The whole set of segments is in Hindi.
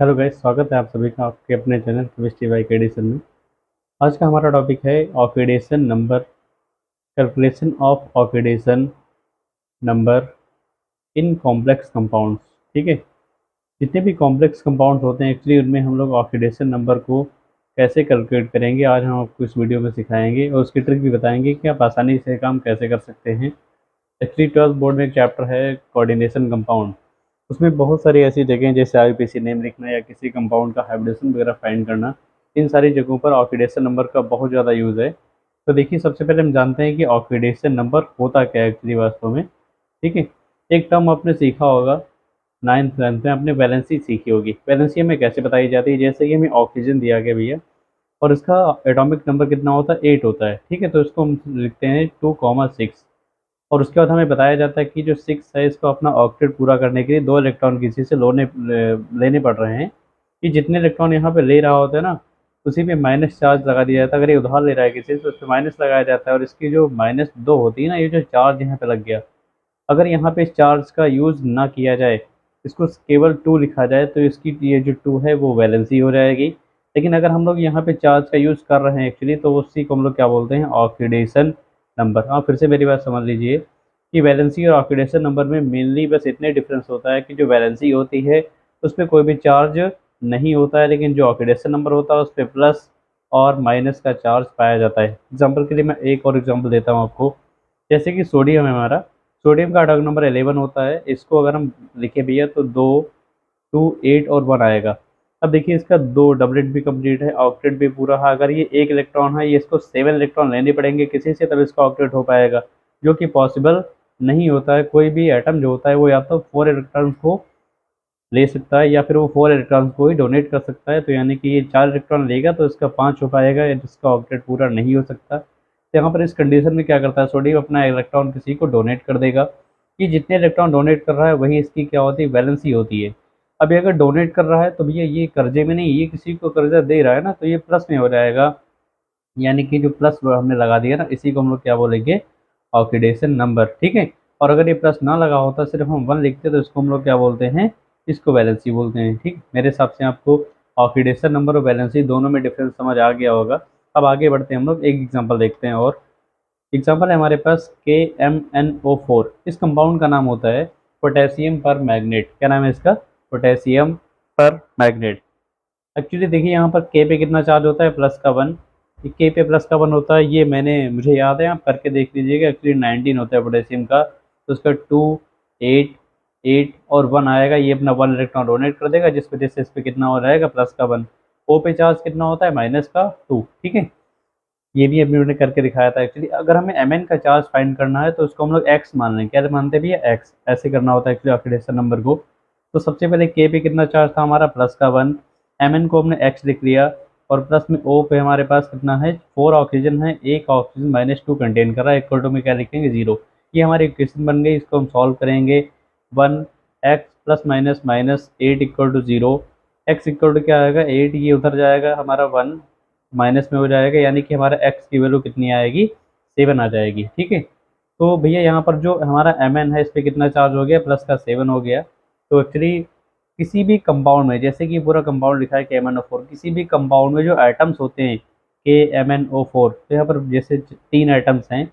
हेलो गाइस, स्वागत है आप सभी का आपके अपने चैनल केमिस्ट्री बाय एडिशन में। आज का हमारा टॉपिक है oxidation number, calculation of oxidation number in complex compounds. ठीक है, जितने भी कॉम्प्लेक्स कंपाउंड्स होते हैं एक्चुअली उनमें हम लोग ऑक्सीडेशन नंबर को कैसे कैलकुलेट करेंगे, आज हम आपको इस वीडियो में सिखाएंगे और उसकी ट्रिक भी बताएंगे कि आप आसानी से काम कैसे कर सकते हैं। एक्चुअली 12th बोर्ड में एक चैप्टर है कोऑर्डिनेशन कंपाउंड। उसमें बहुत सारी ऐसी जगह हैं जैसे आईयूपीएसी नेम लिखना या किसी कंपाउंड का हाइब्रिडेशन वगैरह फाइंड करना। इन सारी जगहों पर ऑक्सीडेशन नंबर का बहुत ज़्यादा यूज़ है। तो देखिए, सबसे पहले हम जानते हैं कि ऑक्सीडेशन नंबर होता क्या है एक्चुअली वास्तव में। ठीक है, एक टर्म आपने सीखा होगा 9th 10th में, आपने वैलेंसी सीखी होगी। वैलेंसी हमें कैसे बताई जाती है, जैसे कि हमें ऑक्सीजन दिया गया भैया और इसका एटॉमिक नंबर कितना होता है, 8 होता है। ठीक है, तो इसको हम लिखते हैं 2,6 और उसके बाद हमें बताया जाता है कि जो 6 है इसको अपना ऑक्टेट पूरा करने के लिए 2 इलेक्ट्रॉन किसी से लेने पड़ रहे हैं। कि जितने इलेक्ट्रॉन यहाँ पे ले रहा होता है ना, उसी पे माइनस चार्ज लगा दिया जाता है। अगर ये उधार ले रहा है किसी से तो उस पर माइनस लगाया जाता है और इसकी जो -2 होती है ना, ये जो चार्ज यहाँ पे लग गया, अगर यहाँ पे इस चार्ज का यूज़ ना किया जाए, इसको केवल 2 लिखा जाए, तो इसकी ये जो 2 है वो वैलेंसी हो जाएगी। लेकिन अगर हम लोग यहाँ पे चार्ज का यूज़ कर रहे हैं एक्चुअली, तो उसी को हम लोग क्या बोलते हैं, ऑक्सीडेशन नंबर। हाँ, फिर से मेरी बात समझ लीजिए कि वैलेंसी और ऑक्सीडेशन नंबर में मेनली बस इतने डिफरेंस होता है कि जो वैलेंसी होती है उस पर कोई भी चार्ज नहीं होता है, लेकिन जो ऑक्सीडेशन नंबर होता है उस पर प्लस और माइनस का चार्ज पाया जाता है। एग्जाम्पल के लिए मैं एक और एग्जाम्पल देता हूँ आपको। जैसे कि सोडियम है हमारा, सोडियम का एटॉमिक नंबर 11 होता है। इसको अगर हम लिखे भैया तो 2, 2, 8 और 1 आएगा। अब देखिए, इसका 2 डबलेट भी कंप्लीट है, ऑक्टेट भी पूरा है। अगर ये एक इलेक्ट्रॉन है, ये इसको 7 इलेक्ट्रॉन लेने पड़ेंगे किसी से, तब इसका ऑक्टेट हो पाएगा, जो कि पॉसिबल नहीं होता है। कोई भी एटम जो होता है वो या तो 4 इलेक्ट्रॉन को ले सकता है या फिर वो 4 इलेक्ट्रॉन को ही डोनेट कर सकता है। तो यानी कि ये 4 इलेक्ट्रॉन लेगा तो इसका 5 हो पाएगा, जिसका ऑक्टेट पूरा नहीं हो सकता। तो यहाँ पर इस कंडीशन में क्या करता है, सोडियम अपना इलेक्ट्रॉन किसी को डोनेट कर देगा। कि जितने इलेक्ट्रॉन डोनेट कर रहा है वही इसकी क्या होती है, वैलेंसी होती है। अब ये अगर डोनेट कर रहा है तो भैया ये कर्जे में नहीं, ये किसी को कर्जा दे रहा है ना, तो ये प्लस में हो जाएगा। यानी कि जो प्लस हमने लगा दिया ना, इसी को हम लोग क्या बोलेंगे, ऑक्सीडेशन नंबर। ठीक है, और अगर ये प्लस ना लगा होता, सिर्फ हम 1 लिखते, तो इसको हम लोग क्या बोलते हैं, इसको वैलेंसी बोलते हैं। ठीक, मेरे हिसाब से आपको ऑक्सीडेशन नंबर और वैलेंसी दोनों में डिफरेंस समझ आ गया होगा। अब आगे बढ़ते हैं, हम लोग एक एग्जांपल देखते हैं। और एग्जांपल है हमारे पास KMnO4। इस कंपाउंड का नाम होता है पोटेशियम पर मैग्नेट। क्या नाम है इसका, पोटेशियम पर मैग्नेट। एक्चुअली देखिए, यहाँ पर के पे कितना चार्ज होता है, +1। के पे +1 होता है, ये मुझे याद है, आप करके देख लीजिएगा। एक्चुअली 19 होता है पोटेशियम का, तो उसका 2, 8, 8 और 1 आएगा। ये अपना 1 इलेक्ट्रॉन डोनेट कर देगा, जिस वजह से इस पर कितना हो जाएगा, +1। ओ पे चार्ज कितना होता है, -2। ठीक है, ये भी अभी मैंने करके दिखाया था। एक्चुअली अगर हमें Mn का चार्ज फाइंड करना है तो उसको हम लोग x मान लें। क्या मानते हैं भैया, x ऐसे करना होता है एक्चुअली ऑक्सीडेशन नंबर को। तो सबसे पहले K पे कितना चार्ज था हमारा, +1। Mn को हमने x लिख लिया और प्लस में O पे हमारे पास कितना है, 4 ऑक्सीजन है, एक ऑक्सीजन -2 कंटेन कर रहा है। इक्वल टू में क्या लिखेंगे, 0। ये हमारी इक्वेशन बन गई, इसको हम सॉल्व करेंगे। 1x +- 8 equal to 0। x equal to क्या आएगा, 8, ये उधर जाएगा, हमारा 1 माइनस में हो जाएगा, यानी कि हमारा x की वैल्यू कितनी आएगी, 7 आ जाएगी। ठीक है, तो भैया यहाँ पर जो हमारा Mn है, इस पर कितना चार्ज हो गया, प्लस का 7 हो गया। तो एक्चुअली किसी भी कंपाउंड में, जैसे कि पूरा कंपाउंड लिखा है KMnO4, किसी भी कंपाउंड में जो एटम्स होते हैं KMnO4, तो यहाँ पर जैसे 3 एटम्स हैं,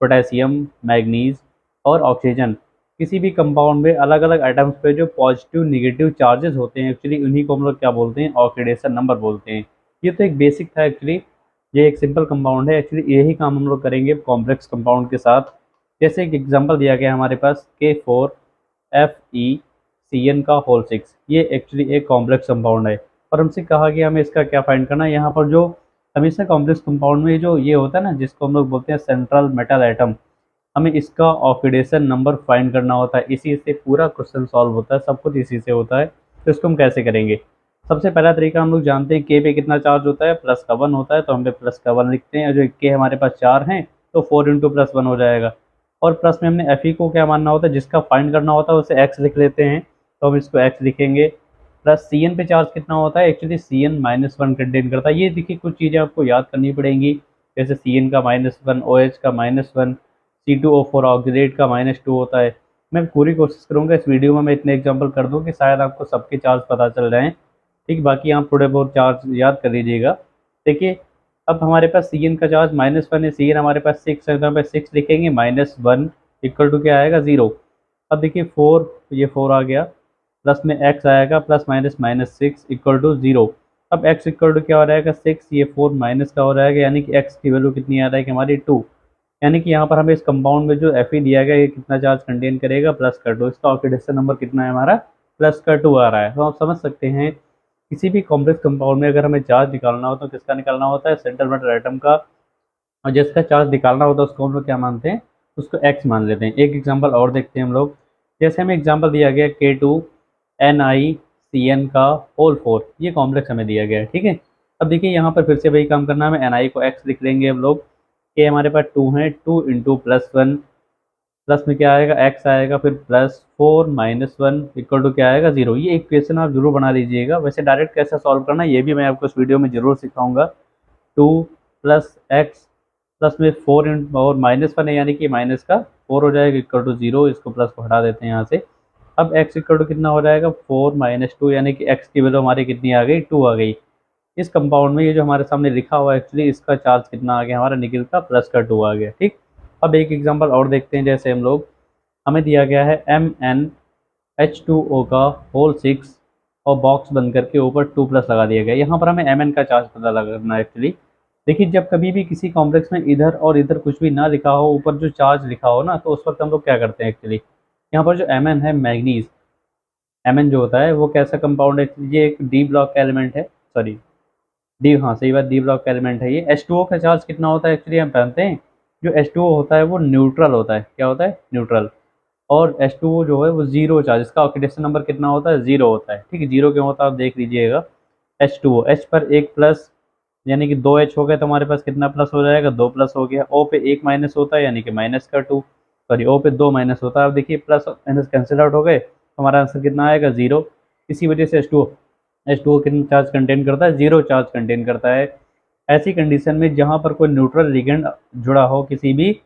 पोटेशियम, मैग्नीज और ऑक्सीजन। किसी भी कंपाउंड में अलग अलग एटम्स पे जो पॉजिटिव निगेटिव चार्जेस होते हैं, एक्चुअली उन्हीं को हम लोग क्या बोलते हैं, ऑक्सीडेशन नंबर बोलते हैं। ये तो एक बेसिक था एक्चुअली, ये एक सिंपल कंपाउंड है। एक्चुअली यही काम हम लोग करेंगे कॉम्प्लेक्स कंपाउंड के साथ। जैसे एक एग्जांपल दिया गया हमारे पास, K4FeCN6। ये एक्चुअली एक कॉम्प्लेक्स कंपाउंड है और हमसे कहा गया हमें इसका क्या फाइंड करना है। यहाँ पर जो हमेशा कॉम्प्लेक्स कंपाउंड में जो ये होता है ना, जिसको हम लोग बोलते हैं सेंट्रल मेटल एटम, हमें इसका ऑक्सीडेशन नंबर फाइंड करना होता है। इसी से पूरा क्वेश्चन सॉल्व होता है, सब कुछ इसी से होता है। तो इसको हम कैसे करेंगे, सबसे पहला तरीका हम लोग जानते हैं, के पे कितना चार्ज होता है, +1 होता है, तो हम पे +1 लिखते हैं। जो के हमारे पास 4 हैं, तो 4 इंटू +1 हो जाएगा। और प्लस में हमने Fe को क्या मानना होता है, जिसका फाइंड करना होता है उसे x लिख लेते हैं, तो हम इसको x लिखेंगे। प्लस Cn पे चार्ज कितना होता है, एक्चुअली Cn -1 कंटेन करता है। ये देखिए, कुछ चीज़ें आपको याद करनी पड़ेंगी, जैसे Cn का -1, OH का -1, C2O4 ऑक्सीडेट का -2 होता है। मैं पूरी कोशिश करूंगा इस वीडियो में मैं इतने एग्जांपल कर दूं कि शायद आपको सबके चार्ज पता चल जाएं। ठीक, बाकी आप थोड़े बहुत चार्ज याद कर लीजिएगा। देखिए अब हमारे पास सी एन का चार्ज -1 है, सी एन हमारे पास 6 है, तो यहाँ पे 6 लिखेंगे, -1 इक्वल टू क्या आएगा 0। अब देखिए 4, ये 4 आ गया, प्लस में x आएगा, प्लस माइनस -6 इक्वल टू 0। अब x इक्वल टू क्या हो जाएगा 6, ये 4 माइनस का हो जाएगा, यानी कि x की वैल्यू कितनी आ रहा है कि हमारी 2। यानी कि यहाँ पर हमें इस कंपाउंड में जो Fe दिया गया ये कितना चार्ज कंटेन करेगा, +2। इसका ऑक्सीडेशन नंबर कितना है हमारा, +2 आ रहा है। तो आप समझ सकते हैं किसी भी कॉम्प्लेक्स कंपाउंड में अगर हमें चार्ज निकालना हो तो किसका निकालना होता है, सेंट्रल मेटल एटम का, और जिसका चार्ज निकालना होता है उसको हम लोग क्या मानते हैं, उसको x मान लेते हैं। एक एग्जांपल और देखते हैं हम लोग। जैसे हमें एग्जांपल दिया गया K2NiCN का होल 4, ये कॉम्प्लेक्स हमें दिया गया है, ठीक है। अब देखिए यहाँ पर फिर से वही काम करना है, हमें Ni को x लिख लेंगे हम लोग। K हमारे पास 2 है, 2 इंटू +1, प्लस में क्या आएगा x आएगा, फिर +4 -1 इक्वल टू क्या आएगा 0। ये इक्वेशन आप जरूर बना लीजिएगा। वैसे डायरेक्ट कैसे सॉल्व करना है ये भी मैं आपको इस वीडियो में जरूर सिखाऊंगा। 2 + x प्लस में 4 और -1 है, यानी कि माइनस का 4 हो जाएगा इक्वल टू 0। इसको प्लस को हटा देते हैं यहाँ से। अब x इक्वल टू कितना हो जाएगा 4 - 2, यानी कि x की वैल्यू हमारी कितनी आ गई, 2 आ गई। इस कंपाउंड में ये जो हमारे सामने लिखा हुआ है एक्चुअली इसका चार्ज कितना आ गया हमारा, निकल का +2 आ गया, ठीक। अब एक एग्जांपल और देखते हैं। जैसे हम लोग, हमें दिया गया है MnH2O का होल 6 और बॉक्स बंद करके ऊपर 2+ लगा दिया गया। यहाँ पर हमें Mn का चार्ज पता लगाना है एक्चुअली। देखिए जब कभी भी किसी कॉम्प्लेक्स में इधर और इधर कुछ भी ना लिखा हो, ऊपर जो चार्ज लिखा हो ना, तो उस वक्त हम लोग क्या करते हैं एक्चुअली, यहाँ पर जो Mn है, मैग्नीज Mn जो होता है वो कैसा कंपाउंड है, ये एक डी ब्लॉक का एलिमेंट है, सॉरी डी, हाँ सही बात, डी ब्लॉक का एलिमेंट है ये। H2O का चार्ज कितना होता है एक्चुअली हम जानते हैं, जो H2O होता है वो न्यूट्रल होता है। क्या होता है, न्यूट्रल। और H2O जो है वो 0 चार्ज, इसका ऑक्सीडेशन नंबर कितना होता है, 0 होता है, ठीक है। 0 क्यों होता है आप देख लीजिएगा। H2O, H पर एक प्लस, यानी कि 2H हो गया, तो हमारे पास कितना प्लस हो जाएगा, 2 प्लस हो गया। O पे एक माइनस होता है, यानी कि -2, सॉरी O पे 2 माइनस होता है। अब देखिए प्लस माइनस कैंसिल आउट हो गए, हमारा आंसर कितना आएगा 0। इसी वजह से H2O कितना चार्ज कंटेन करता है, 0 चार्ज कंटेन करता है। ऐसी कंडीशन में जहाँ पर कोई न्यूट्रल लिगेंड जुड़ा हो किसी भी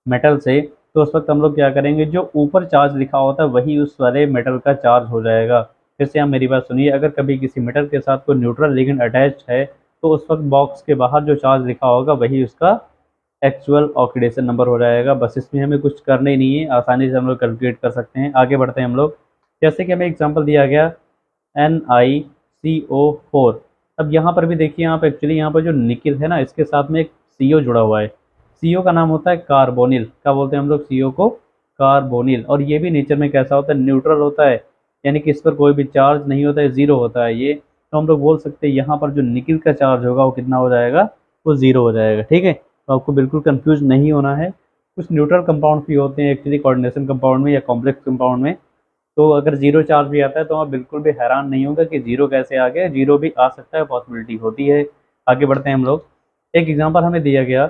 मेटल से, तो उस वक्त हम लोग क्या करेंगे, जो ऊपर चार्ज लिखा होता है वही उस वाले मेटल का चार्ज हो जाएगा। फिर से आप मेरी बात सुनिए, अगर कभी किसी मेटल के साथ कोई न्यूट्रल लिगेंड अटैच है तो उस वक्त बॉक्स के बाहर जो चार्ज लिखा होगा वही उसका एक्चुअल ऑक्सीडेशन नंबर हो जाएगा। बस इसमें हमें कुछ करना ही नहीं है, आसानी से हम लोग कैलकुलेट कर सकते हैं। आगे बढ़ते हैं हम लोग। जैसे कि हमें एग्जाम्पल दिया गया NiCO4। अब यहाँ पर भी देखिए आप एक्चुअली यहाँ पर जो निकिल है ना, इसके साथ में एक CO जुड़ा हुआ है। CO का नाम होता है कार्बोनिल। क्या बोलते हैं हम लोग CO को, कार्बोनिल। और ये भी नेचर में कैसा होता है, न्यूट्रल होता है, यानी कि इस पर कोई भी चार्ज नहीं होता है, 0 होता है ये। तो हम लोग बोल सकते हैं यहाँ पर जो निकिल का चार्ज होगा वो कितना हो जाएगा, वो 0 हो जाएगा, ठीक है। तो आपको बिल्कुल कंफ्यूज नहीं होना है। कुछ न्यूट्रल कंपाउंड भी होते हैं एक्चुअली कोऑर्डिनेशन कंपाउंड में या कॉम्प्लेक्स कंपाउंड में, तो अगर 0 चार्ज भी आता है तो आप बिल्कुल भी हैरान नहीं होगा कि 0 कैसे आ गया, 0 भी आ सकता है, पॉसिबिलिटी होती है। आगे बढ़ते हैं हम लोग। एक एग्जांपल हमें दिया गया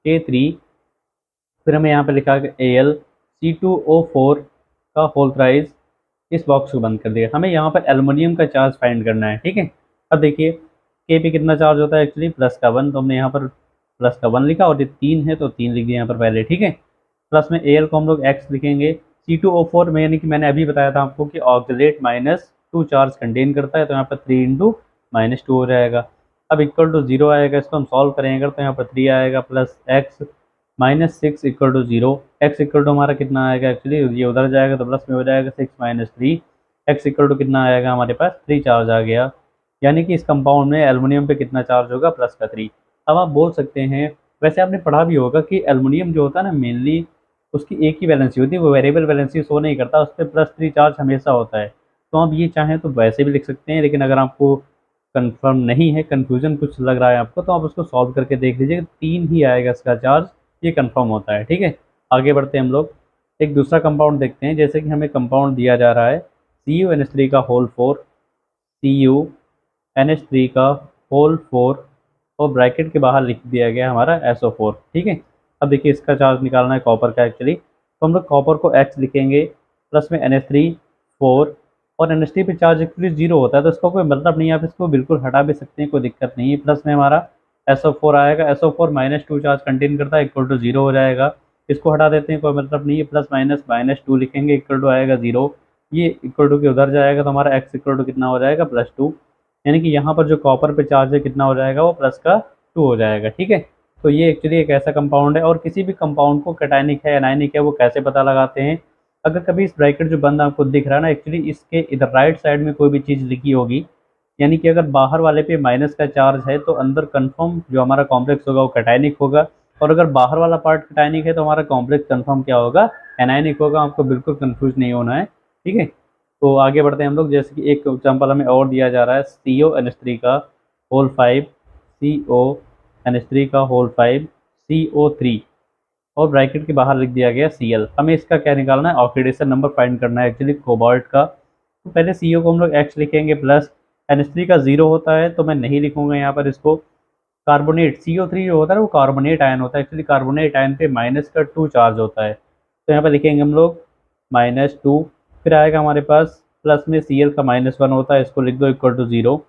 K3, फिर हमें यहाँ पे लिखा गया AlC2O4 का होल थ्राइस, इस बॉक्स को बंद कर दिया। हमें यहाँ पर एल्युमिनियम का चार्ज फाइंड करना है, ठीक है। अब देखिए K पे कितना चार्ज होता है एक्चुअली, +1, तो हमने यहाँ पर +1 लिखा, और ये 3 है तो 3 लिख दिया यहाँ पर पहले, ठीक है। प्लस में Al को हम लोग x लिखेंगे। C2O4 में, यानी कि मैंने अभी बताया था आपको कि ऑक्सीलेट -2 चार्ज कंटेन करता है, तो यहाँ पर 3 इंटू -2 हो जाएगा। अब इक्वल टू 0 आएगा, इसको हम सॉल्व करेंगे तो यहाँ पर 3 आएगा, plus x -6 equal to 0। x equal to हमारा कितना आएगा एक्चुअली, ये उधर जाएगा तो प्लस में हो जाएगा 6 - 3। x इक्वल टू कितना आएगा हमारे पास, 3 चार्ज आ गया। यानी कि इस कंपाउंड में एल्युमिनियम पे कितना चार्ज होगा, +3। अब आप बोल सकते हैं, वैसे आपने पढ़ा भी होगा कि एल्युमिनियम जो होता है ना, मेनली उसकी एक ही वैलेंसी होती है, वो वेरिएबल वैलेंसी शो नहीं करता, उस पर +3 चार्ज हमेशा होता है। तो आप ये चाहें तो वैसे भी लिख सकते हैं, लेकिन अगर आपको कंफर्म नहीं है, कन्फ्यूजन कुछ लग रहा है आपको, तो आप उसको सॉल्व करके देख लीजिए, 3 ही आएगा इसका चार्ज, ये कंफर्म होता है, ठीक है। आगे बढ़ते हैं हम लोग। एक दूसरा कंपाउंड देखते हैं। जैसे कि हमें कंपाउंड दिया जा रहा है CuNH3 का होल 4, CuNH3 का होल 4, और ब्रैकेट के बाहर लिख दिया गया हमारा SO4, ठीक है। अब देखिए इसका चार्ज निकालना है कॉपर का एक्चुअली, तो हम लोग कॉपर को X लिखेंगे, प्लस में NH3 4, और NH3 पे चार्ज एक्चुअली 0 होता है, तो इसका कोई मतलब नहीं है, आप इसको बिल्कुल हटा भी सकते हैं, कोई दिक्कत नहीं है। प्लस में हमारा SO4 आएगा, SO4 -2 चार्ज कंटेन करता है, इक्वल टू 0 हो जाएगा। इसको हटा देते हैं, कोई मतलब नहीं है। प्लस माइनस -2 लिखेंगे, इक्वल टू आएगा 0। ये इक्वल टू के उधर जाएगा, तो हमारा x इक्वल टू कितना हो जाएगा, +2। यानी कि यहाँ पर जो कॉपर पे चार्ज है कितना हो जाएगा, वो प्लस का 2 हो जाएगा। ठीक है, तो ये एक्चुअली एक ऐसा कंपाउंड है। और किसी भी कंपाउंड को कैटायनिक है एनायनिक है वो कैसे पता लगाते हैं, अगर कभी इस ब्रैकेट जो बंद आपको दिख रहा है ना, एक्चुअली इसके इधर राइट साइड में कोई भी चीज़ लिखी होगी, यानी कि अगर बाहर वाले पे माइनस का चार्ज है तो अंदर कंफर्म जो हमारा कॉम्प्लेक्स होगा वो कैटायनिक होगा, और अगर बाहर वाला पार्ट कैटायनिक है तो हमारा कॉम्प्लेक्स कंफर्म क्या होगा, एनायनिक होगा। आपको बिल्कुल कंफ्यूज नहीं होना है। ठीक है, तो आगे बढ़ते हैं हम लोग। जैसे कि एक एग्जाम्पल हमें और दिया जा रहा है, CO NH3 का होल 5 CO NH3 का होल 5 CO3, और ब्रैकेट के बाहर लिख दिया गया Cl। हमें इसका क्या निकालना है, ऑक्सीडेशन नंबर फाइंड करना है एक्चुअली कोबाल्ट का। तो पहले CO को हम लोग X लिखेंगे, प्लस NH3 का 0 होता है तो मैं नहीं लिखूंगा यहाँ पर इसको। कार्बोनेट CO3 जो होता है वो कार्बोनेट आयन होता है, एक्चुअली कार्बोनेट आयन पे माइनस का 2 चार्ज होता है, तो यहाँ पर लिखेंगे हम लोग -2। फिर आएगा हमारे पास प्लस में Cl का -1 होता है, इसको लिख दो इक्वल टू 0।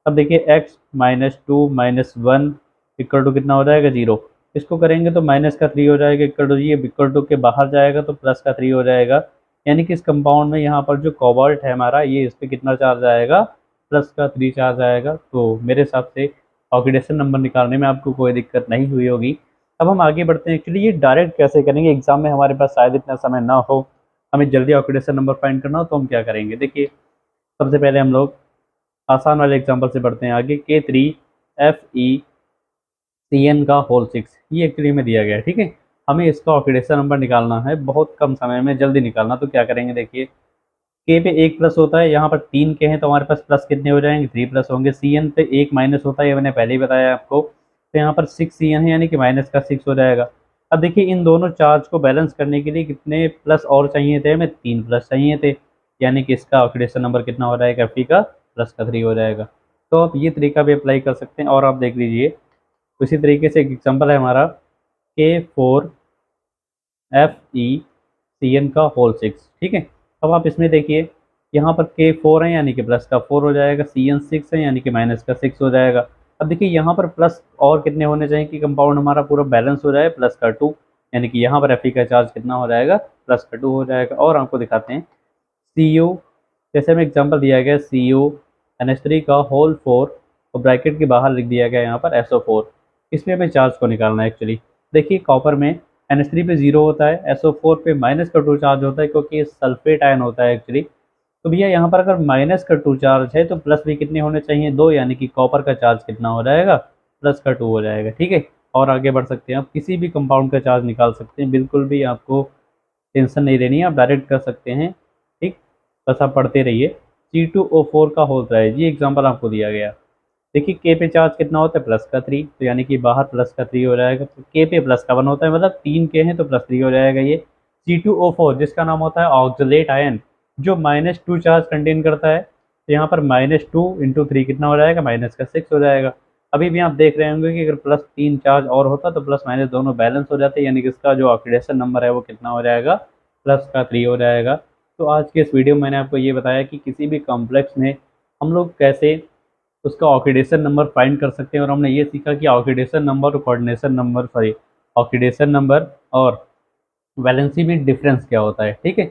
अब देखिए x -2 -1 इक्वल टू कितना हो जाएगा, 0। इसको करेंगे तो माइनस का 3 हो जाएगा इक्वल टू, ये इक्वल टू के बाहर जाएगा तो प्लस का 3 हो जाएगा। यानी कि इस कंपाउंड में यहाँ पर जो कोबाल्ट है हमारा, ये इस पर कितना चार्ज आएगा, प्लस का 3 चार्ज आएगा। तो मेरे हिसाब से ऑक्सीडेशन नंबर निकालने में आपको कोई दिक्कत नहीं हुई होगी। अब हम आगे बढ़ते हैं। एक्चुअली ये डायरेक्ट कैसे करेंगे, एग्जाम में हमारे पास शायद इतना समय ना हो, हमें जल्दी ऑक्सीडेशन नंबर फाइंड करना हो तो हम क्या करेंगे। देखिए सबसे पहले हम लोग आसान वाले एग्जाम्पल से बढ़ते हैं आगे। K3FeCN का होल 6, ये एक्चुअली में दिया गया है। ठीक है, हमें इसका ऑक्सीडेशन नंबर निकालना है, बहुत कम समय में जल्दी निकालना। तो क्या करेंगे, देखिए K पे 1 प्लस होता है, यहाँ पर 3 के हैं तो हमारे पास प्लस कितने हो जाएंगे, 3 प्लस होंगे। CN पे 1 माइनस होता है, ये मैंने पहले ही बताया आपको, तो यहाँ पर 6 CN है यानी कि माइनस का 6 हो जाएगा। अब देखिए इन दोनों चार्ज को बैलेंस करने के लिए कितने प्लस और चाहिए थे, हमें 3 प्लस चाहिए थे, यानी कि इसका ऑक्सीडेशन नंबर कितना हो जाएगा, Fe का प्लस का 3 हो जाएगा। तो आप ये तरीका भी अप्लाई कर सकते हैं। और आप देख लीजिए उसी तरीके से एक एग्जाम्पल है हमारा K4FeCN का होल 6। ठीक है, अब आप इसमें देखिए यहाँ पर K4 है यानी कि प्लस का 4 हो जाएगा, CN 6 है यानी कि माइनस का 6 हो जाएगा। अब देखिए यहाँ पर प्लस और कितने होने चाहिए कि कंपाउंड हमारा पूरा बैलेंस हो जाए, प्लस का 2, यानी कि यहाँ पर Fe का चार्ज कितना हो जाएगा, प्लस का 2 हो जाएगा। और आपको दिखाते हैं CO, जैसे हमें एग्जाम्पल दिया गया CONH3 का होल 4, और ब्रैकेट के बाहर लिख दिया गया यहाँ पर SO4। इसमें हमें चार्ज को निकालना है एक्चुअली। देखिए कॉपर में NH3 पे 0 होता है, SO4 पे माइनस का 2 चार्ज होता है क्योंकि ये सल्फेट आयन होता है एक्चुअली। तो भैया यहाँ पर अगर माइनस का 2 चार्ज है तो प्लस भी कितने होने चाहिए, 2, यानी कि कॉपर का चार्ज कितना हो जाएगा, प्लस का 2 हो जाएगा। ठीक है, और आगे बढ़ सकते हैं, आप किसी भी कंपाउंड का चार्ज निकाल सकते हैं, बिल्कुल भी आपको टेंशन नहीं लेनी है, आप डायरेक्ट कर सकते हैं। ठीक, बस आप पढ़ते रहिए। C2O4 का होता है, ये एग्जाम्पल आपको दिया गया। देखिए K पे चार्ज कितना होता है, प्लस का 3, तो यानी कि बाहर प्लस का 3 हो जाएगा। तो K पे प्लस का 1 होता है, मतलब 3 K हैं तो प्लस 3 हो जाएगा। ये C2O4 जिसका नाम होता है ऑक्सलेट आयन, जो -2 चार्ज कंटेन करता है, तो यहाँ पर -2 × 3 कितना हो जाएगा, माइनस का 6 हो जाएगा। अभी भी आप देख रहे होंगे कि अगर प्लस 3 चार्ज और होता तो प्लस माइनस दोनों बैलेंस हो जाते, यानी कि इसका जो ऑक्सीडेशन नंबर है वो कितना हो जाएगा, प्लस का 3 हो जाएगा। तो आज के इस वीडियो में मैंने आपको ये बताया कि किसी भी कॉम्प्लेक्स में हम लोग कैसे उसका ऑक्सीडेशन नंबर फाइंड कर सकते हैं, और हमने ये सीखा कि ऑक्सीडेशन नंबर और coordination number, sorry oxidation number और वैलेंसी में डिफरेंस क्या होता है। ठीक है,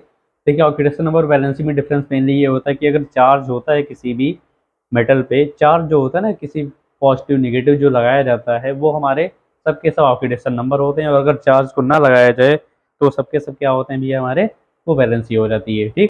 देखिए ऑक्सीडेशन नंबर और वैलेंसी में डिफरेंस मेनली ये होता है कि अगर चार्ज होता है किसी भी मेटल पे, चार्ज जो होता है ना किसी पॉजिटिव निगेटिव जो लगाया जाता है, वो हमारे सबके सब ऑक्सीडेशन नंबर होते हैं, और अगर चार्ज को ना लगाया जाए तो सबके सब क्या होते हैं भैया हमारे, वो वैलेंसी हो जाती है। ठीक।